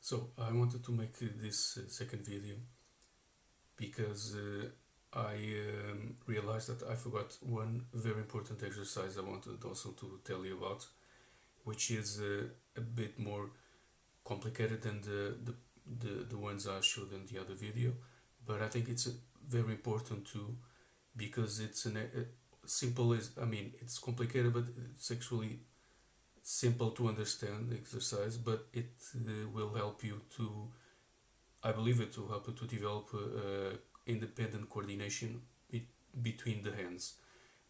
So I wanted to make this second video because I realized that I forgot one very important exercise I wanted also to tell you about, which is a bit more complicated than the ones I showed in the other video, but I think it's very important too because it's simple is, I mean, it's complicated, but it's actually simple to understand the exercise, but it will help you to, I believe it will help you to develop independent coordination between the hands,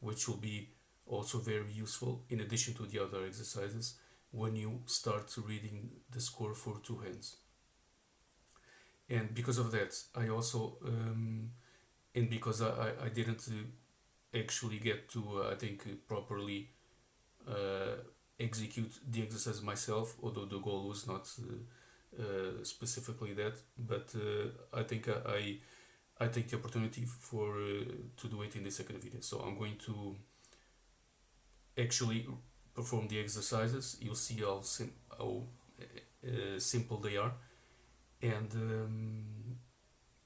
which will be also very useful in addition to the other exercises when you start reading the score for two hands. And because of that, I also, and because I didn't actually get to, I think, properly execute the exercise myself, although the goal was not specifically that, but I think I take the opportunity for to do it in the second video. So I'm going to actually perform the exercises. You'll see how simple they are, and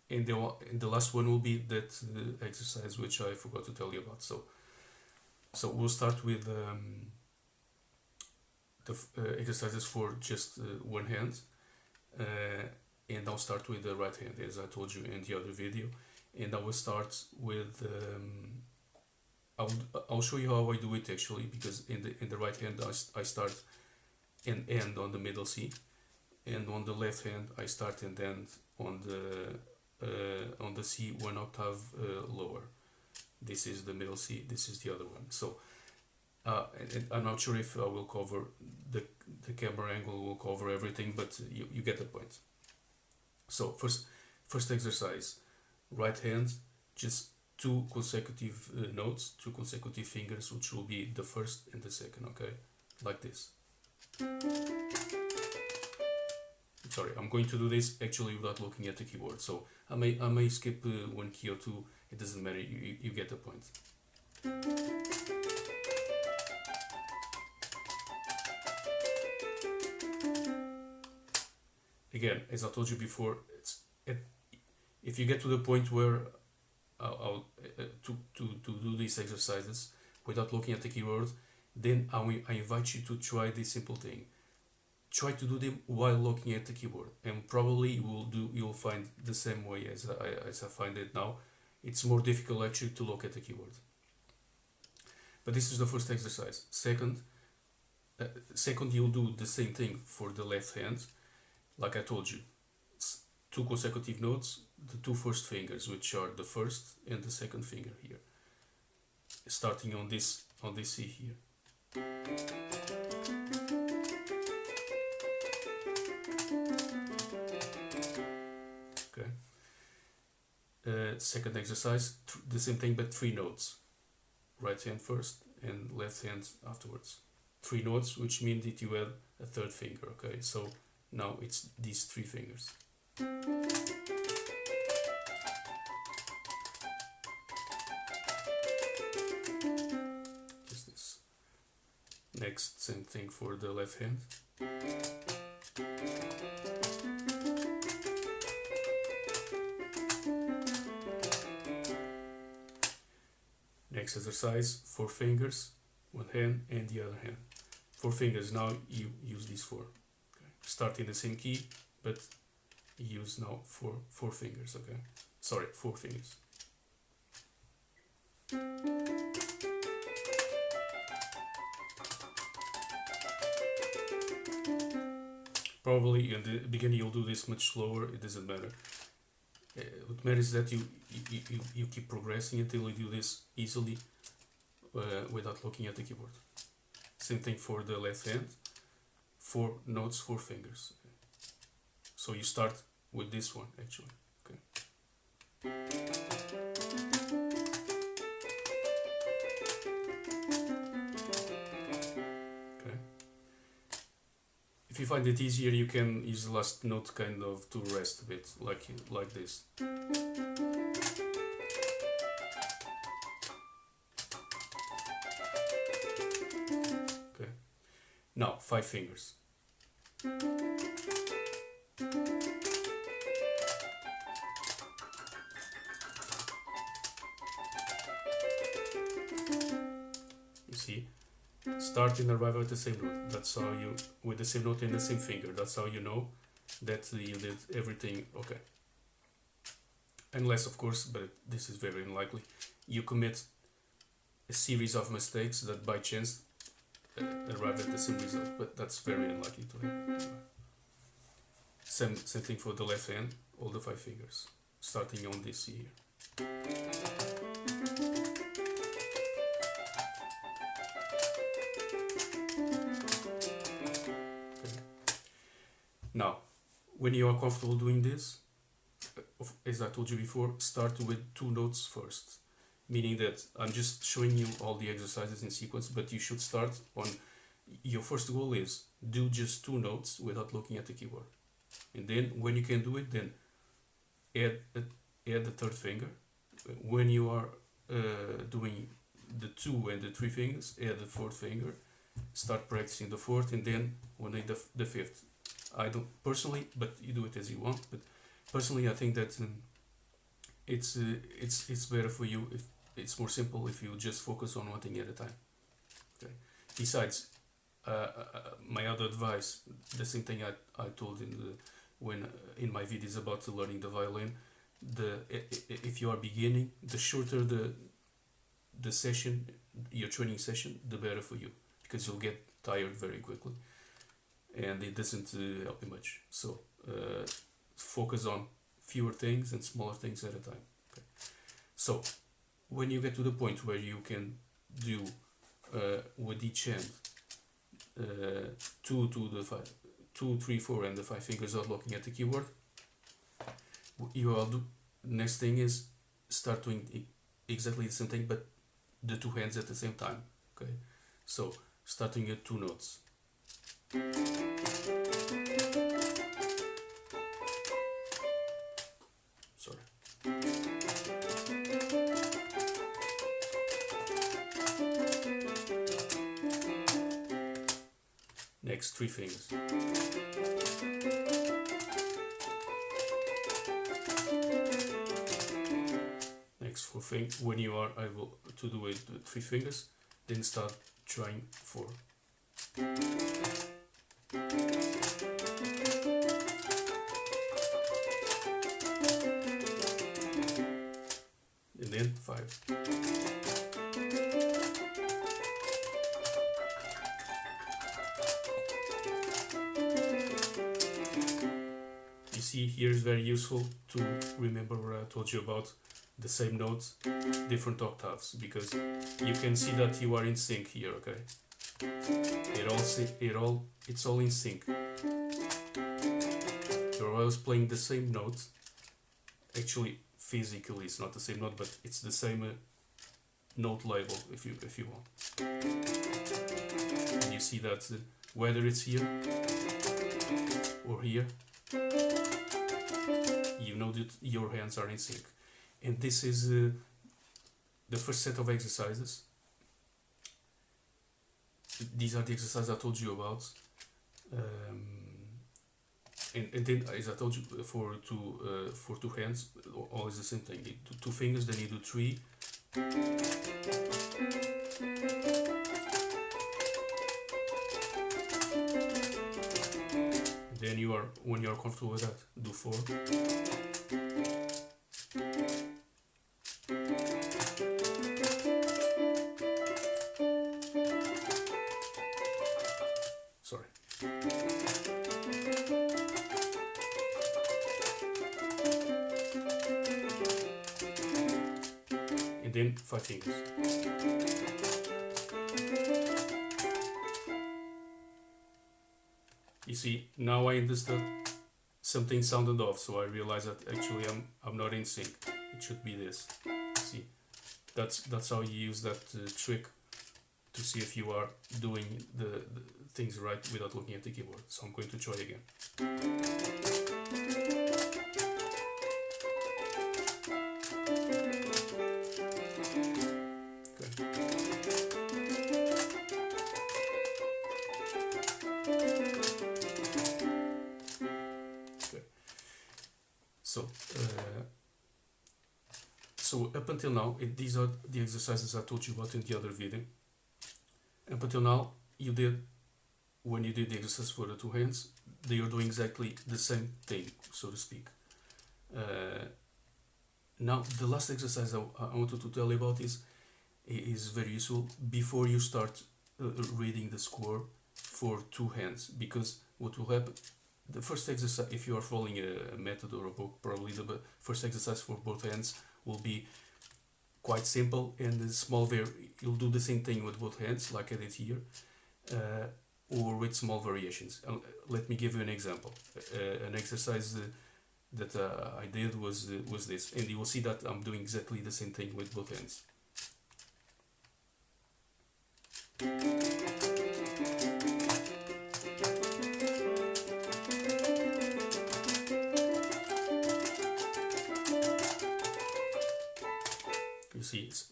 the last one will be that exercise which I forgot to tell you about. So we'll start with the exercises for just one hand, and I'll start with the right hand as I told you in the other video, and I will start with I'll show you how I do it actually, because in the right hand I start and end on the middle C, and on the left hand I start and end on the C one octave lower. This is the middle C, this is the other one. So and I'm not sure if I will cover the camera angle will cover everything, but you get the point. So first exercise, right hand, just two consecutive notes, two consecutive fingers, which will be the first and the second, okay? Like this. Sorry, I'm going to do this actually without looking at the keyboard, so I may skip one key or two, it doesn't matter, you get the point. Again, as I told you before, if you get to the point where to do these exercises without looking at the keyboard, then I invite you to try this simple thing. Try to do them while looking at the keyboard, and probably you'll find the same way as I find it now. It's more difficult actually to look at the keyboard. But this is the first exercise. Second, you'll do the same thing for the left hand. Like I told you, it's two consecutive notes, the two first fingers, which are the first and the second finger here, starting on this C here. Okay. Second exercise, the same thing but three notes. Right hand first and left hand afterwards. Three notes, which mean that you add a third finger. Okay, so now it's these three fingers. Just this. Next, same thing for the left hand. Next exercise, four fingers, one hand and the other hand. Four fingers, now you use these four. Okay. Start in the same key, but use now four fingers, okay? Sorry, four fingers. Probably in the beginning you'll do this much slower, it doesn't matter. What matters is that you keep progressing until you do this easily without looking at the keyboard. Same thing for the left hand, four notes, four fingers. Okay. So you start with this one actually. Okay. Okay. If you find it easier, you can use the last note kind of to rest a bit, like this. Okay. Now, five fingers. start and arrive at the same note. That's how you, with the same note and the same finger, that's how you know that you did everything okay. Unless, of course, but this is very unlikely, you commit a series of mistakes that by chance arrive at the same result, but that's very unlikely to happen. Same thing for the left hand, all the 5 fingers, starting on this C here. Okay. Now, when you are comfortable doing this, as I told you before, start with 2 notes first. Meaning that I'm just showing you all the exercises in sequence, but you should start on, your first goal is do just 2 notes without looking at the keyboard. And then when you can do it, then add the 3rd finger. When you are doing the 2 and the 3 fingers, add the 4th finger. Start practicing the 4th, and then when the 5th. I don't personally, but you do it as you want. But personally, I think that it's better for you if it's more simple if you just focus on one thing at a time. Okay. Besides, my other advice, the same thing I told in my videos about learning the violin, if you are beginning, the shorter the session, your training session, the better for you, because you'll get tired very quickly, and it doesn't help you much. So focus on fewer things and smaller things at a time. Okay. So when you get to the point where you can do with each hand 2 to the 5, 2, 3, 4, and the 5 fingers without looking at the keyboard, you all do. Next thing is start doing exactly the same thing, but the 2 hands at the same time. Okay, so starting at 2 notes. Sorry. Next 3 fingers. Next 4 fingers. When you are able to do it with 3 fingers, then start trying 4. And then 5. You see, here is very useful to remember what I told you about the same notes, different octaves, because you can see that you are in sync here. Okay, it's all in sync. You're always playing the same note. Actually, physically, it's not the same note, but it's the same note label if you want. And you see that whether it's here or here, you know that your hands are in sync. And this is the first set of exercises. These are the exercises I told you about. And then, as I told you, for 2 hands, always the same thing. You do 2 fingers, then you do 3. Then when you are comfortable with that, do 4. Sorry. And then 5 fingers. You see, now I understood something sounded off, so I realized that actually I'm not in sync. It should be this. See, that's how you use that trick to see if you are doing the things right without looking at the keyboard. So I'm going to try again. So up until now, these are the exercises I told you about in the other video. Up until now, you did when you did the exercise for the two hands, they are doing exactly the same thing, so to speak. Now, the last exercise I wanted to tell you about is very useful before you start reading the score for two hands, because what will happen, the first exercise, if you are following a method or a book, probably the first exercise for both hands will be quite simple, and the small you'll do the same thing with both hands like I did here, or with small variations. Let me give you an example. An exercise that I did was this, and you will see that I'm doing exactly the same thing with both hands. You see, it's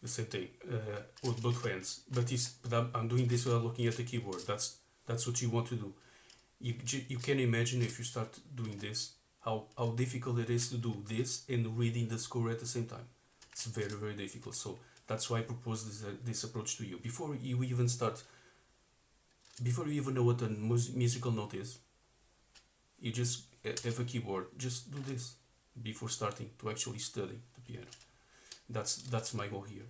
the same thing with both hands, but I'm doing this without looking at the keyboard. That's what you want to do. You can imagine, if you start doing this, how difficult it is to do this and reading the score at the same time. It's very, very difficult. So that's why I propose this approach to you. Before you even know what a musical note is, you just have a keyboard. Just do this before starting to actually study the piano. That's my goal here.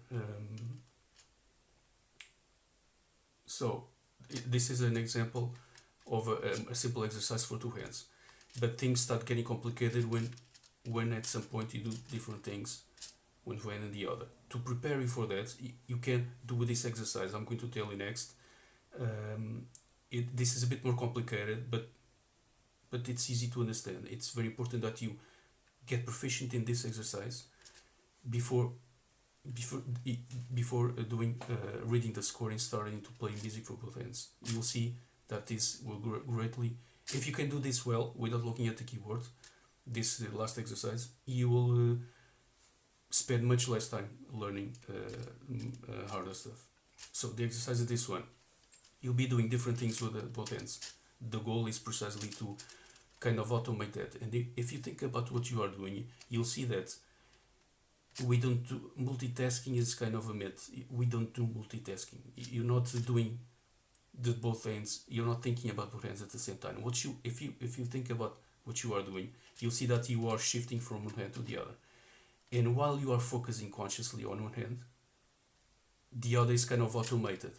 So this is an example of a simple exercise for two hands, but things start getting complicated when at some point you do different things with one and the other. To prepare you for that, you can do this exercise I'm going to tell you next. This is a bit more complicated, but it's easy to understand. It's very important that you get proficient in this exercise before doing reading the score and starting to play music for both hands. You will see that this will greatly, if you can do this well without looking at the keyboard, this last exercise, you will spend much less time learning harder stuff. So the exercise is this one. You'll be doing different things with both hands. The goal is precisely to kind of automate that. And if you think about what you are doing, you'll see that we don't do multitasking. Is kind of a myth. We don't do multitasking. You're not doing both hands. You're not thinking about both hands at the same time. If you think about what you are doing, you'll see that you are shifting from one hand to the other. And while you are focusing consciously on one hand, the other is kind of automated.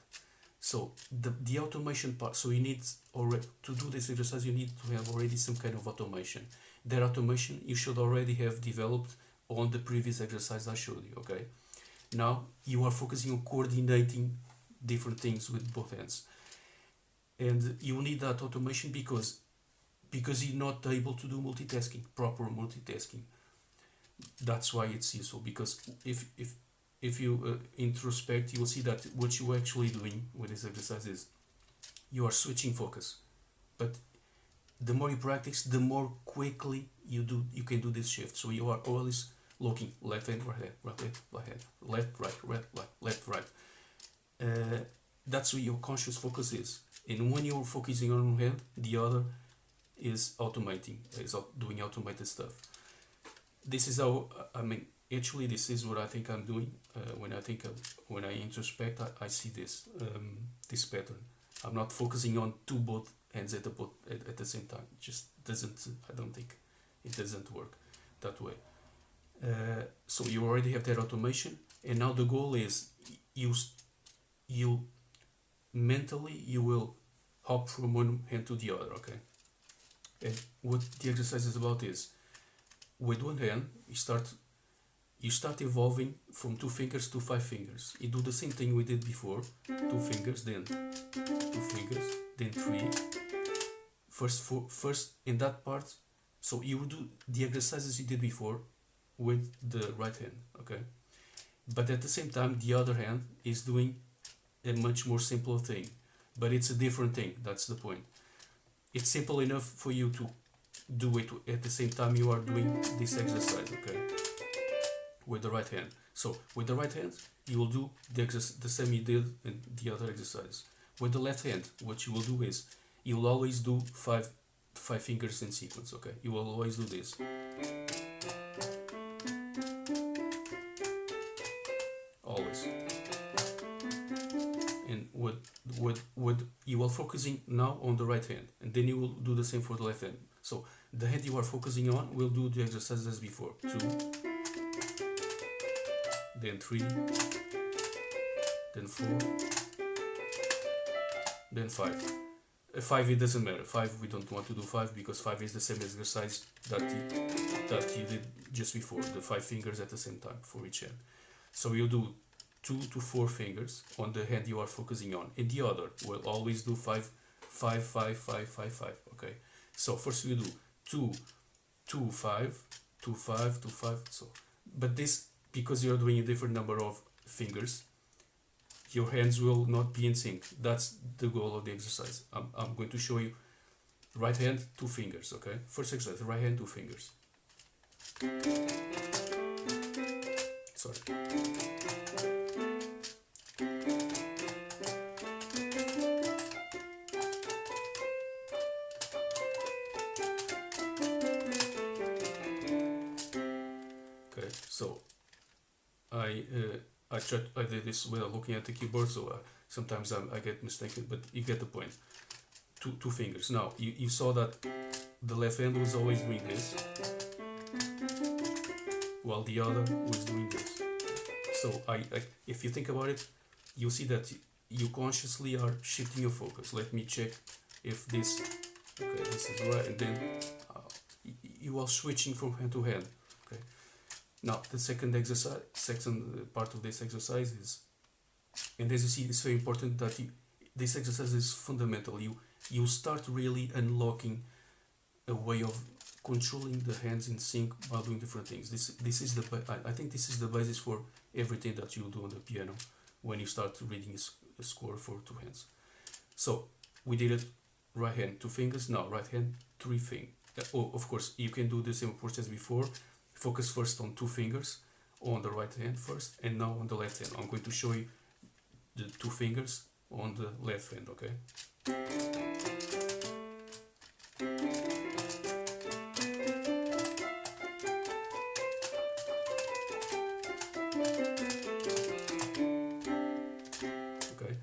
So the automation part, so you need already, to do this exercise, you need to have already some kind of automation. That automation you should already have developed on the previous exercise I showed you, okay? Now you are focusing on coordinating different things with both hands. And you need that automation because you're not able to do multitasking, proper multitasking. That's why it's useful, because if you introspect, you will see that what you're actually doing with this exercise is you are switching focus. But the more you practice, the more quickly you can do this shift. So you are always looking left hand, right hand, right hand, right hand, left, right, left, right. That's where your conscious focus is. And when you're focusing on one hand, the other is doing automated stuff. This is how, actually this is what I think I'm doing. When I introspect, I see this pattern. I'm not focusing on both hands at the same time. It just doesn't, I don't think it doesn't work that way. So you already have that automation, and now the goal is you mentally you will hop from one hand to the other, okay? And what the exercise is about is, with one hand you start evolving from 2 fingers to 5 fingers. You do the same thing we did before. 2 fingers, then 2 fingers, then 3. First in that part, so you will do the exercises you did before with the right hand, okay? But at the same time, the other hand is doing a much more simple thing, but it's a different thing. That's the point. It's simple enough for you to do it at the same time you are doing this exercise, okay? With the right hand. So with the right hand, you will do the same you did in the other exercise. With the left hand, what you will do is you will always do five fingers in sequence, okay? You will always do this. what you are focusing now on the right hand, and then you will do the same for the left hand. So the hand you are focusing on will do the exercise as before. 2, then 3, then 4, then 5. 5 it doesn't matter. 5 we don't want to do 5 because 5 is the same exercise that you did just before, the 5 fingers at the same time for each hand. So you do 2 to 4 fingers on the hand you are focusing on. In the other, we'll always do 5, 5, 5, 5, 5, 5. Okay. So first we do 2, 2, 5, 2, 5, 2, 5. So, but this, because you're doing a different number of fingers, your hands will not be in sync. That's the goal of the exercise. I'm going to show you right hand, 2 fingers. Okay. First exercise, right hand, 2 fingers. Sorry. Okay, so I did this without looking at the keyboard, so sometimes I get mistaken, but you get the point. Two fingers. Now you saw that the left hand was always doing this, while the other was doing this. So if you think about it, you see that you consciously are shifting your focus. Let me check if this. Okay, this is right, and then you are switching from hand to hand. Okay. Now the second exercise, part of this exercise is, and as you see, it's very important that this exercise is fundamental. You start really unlocking a way of controlling the hands in sync while doing different things. This is I think this is the basis for everything that you do on the piano when you start reading a score for 2 hands. So we did it right hand 2 fingers. Now right hand 3 fingers. Oh, of course you can do the same approach as before. Focus first on 2 fingers on the right hand first, and now on the left hand. I'm going to show you the 2 fingers on the left hand. Okay. Okay.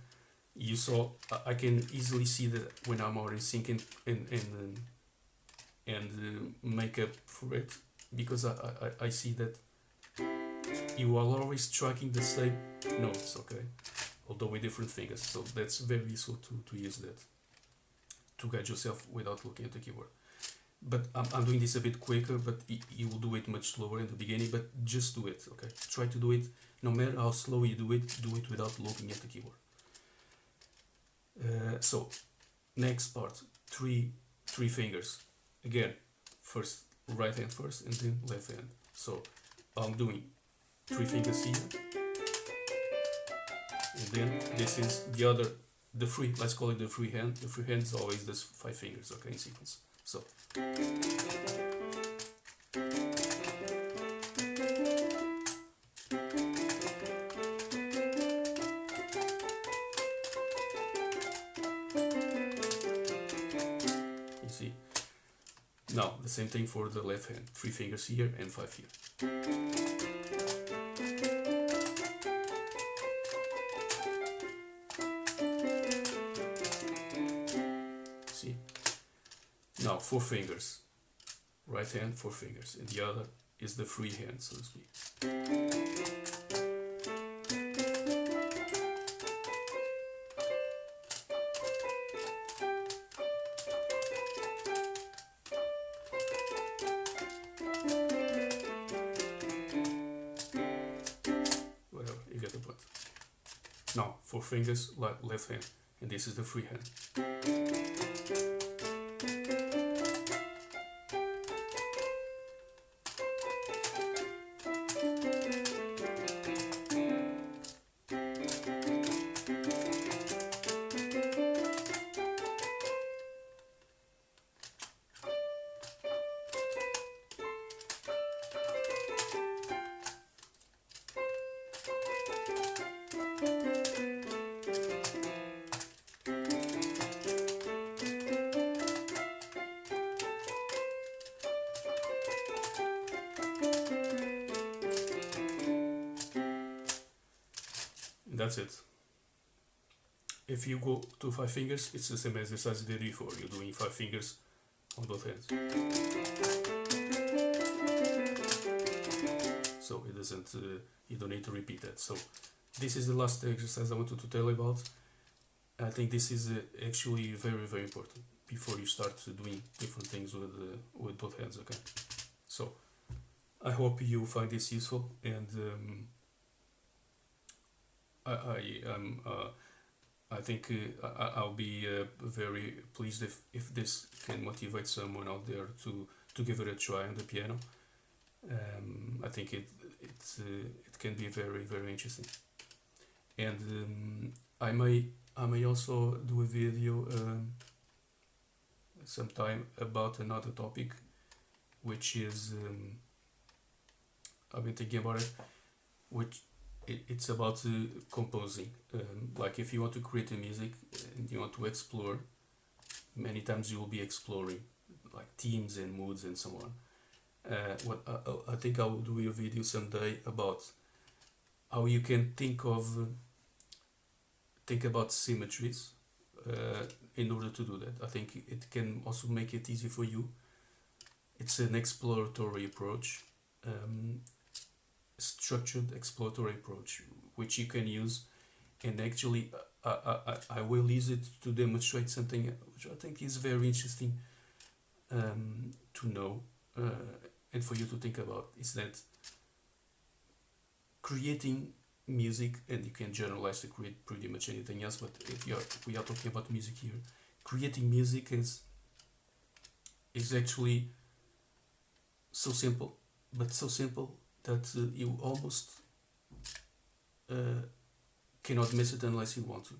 You saw I can easily see that when I'm already syncing and make up for it, because I see that you are always striking the same notes, okay, although with different fingers. So that's very useful to use that to guide yourself without looking at the keyboard. But I'm doing this a bit quicker, but you will do it much slower in the beginning, but just do it, okay? Try to do it, no matter how slow you do it without looking at the keyboard. So next part, three fingers. Again, first right hand first and then left hand. So I'm doing 3 fingers here, and then this is the free, let's call it the free hand. The free hand is always this 5 fingers, okay, in sequence. So you see. Now the same thing for the left hand, 3 fingers here and 5 here. See? Now 4 fingers, right hand 4 fingers, and the other is the free hand, so to speak. Whatever, you get the point. Now 4 fingers, left hand, and this is the free hand. That's it. if you go to 5 fingers, it's the same exercise you did before. You're doing 5 fingers on both hands. So it doesn't, you don't need to repeat that. So this is the last exercise I wanted to tell you about. I think this is actually very, very important before you start doing different things with both hands, okay? So I hope you find this useful, and I think I'll be very pleased if this can motivate someone out there to give it a try on the piano. I think it can be very, very interesting, and I may also do a video sometime about another topic, which is I've been thinking about it, which it's about composing. Like if you want to create a music and you want to explore, many times you will be exploring like themes and moods and so on. What I think I will do a video someday about how you can think about symmetries in order to do that. I think it can also make it easy for you. It's an exploratory approach, structured exploratory approach, which you can use, and actually I will use it to demonstrate something which I think is very interesting to know and for you to think about, is that creating music, and you can generalize to create pretty much anything else, but if we are talking about music here, creating music is actually so simple, but so simple that you almost cannot miss it unless you want to.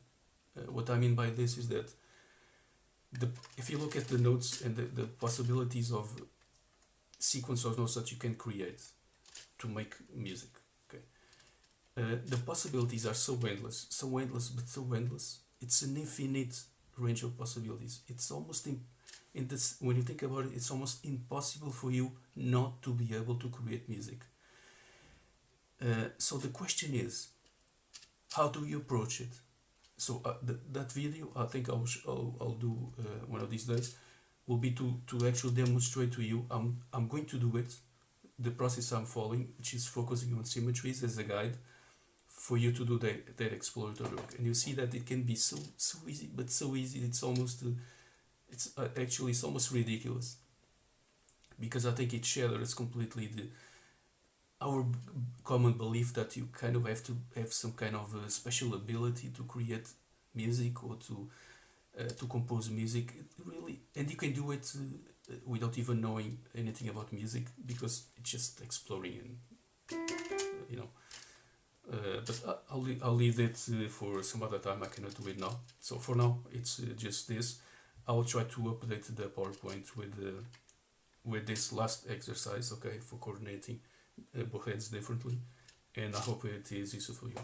What I mean by this is that if you look at the notes and the possibilities of sequence of notes that you can create to make music, okay, the possibilities are so endless, but so endless. It's an infinite range of possibilities. It's almost in this, when you think about it, it's almost impossible for you not to be able to create music. So the question is, how do you approach it? So that video, I think I'll do one of these days, will be to actually demonstrate to you. I'm going to do it, the process I'm following, which is focusing on symmetries as a guide for you to do that exploratory work. And you see that it can be so easy, but so easy, it's almost it's almost ridiculous, because I think it shatters completely our common belief that you kind of have to have some kind of a special ability to create music or to compose music. Really, and you can do it without even knowing anything about music, because it's just exploring, and you know. But I'll leave it for some other time. I cannot do it now. So for now, it's just this. I will try to update the PowerPoint with this last exercise, okay, for coordinating both hands differently, and I hope it is useful for you.